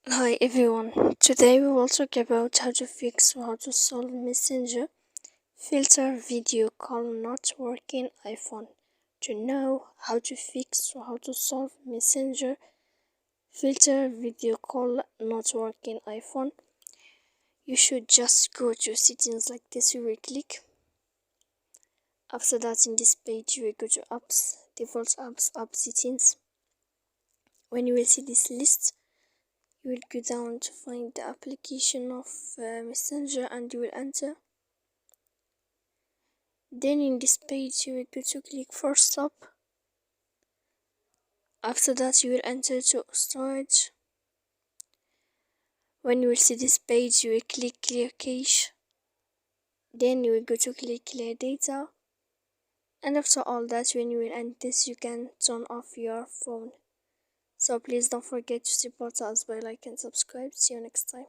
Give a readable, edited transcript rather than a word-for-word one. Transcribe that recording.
Hi everyone, today we will talk about how to fix or how to solve Messenger filter video call not working iPhone. To know how to fix or how to solve Messenger filter video call not working iPhone, you should just go to settings like this. You will click. After that, in this page, you will go to apps, default apps, app settings. When you will see this list, you will go down to find the application of Messenger and you will enter. Then in this page you will go to click for stop. After that you will enter to storage. When you will see this page you will click clear cache. Then you will go to click clear data. And after all that, when you will end this, you can turn off your phone. So please don't forget to support us by like and subscribe. See you next time.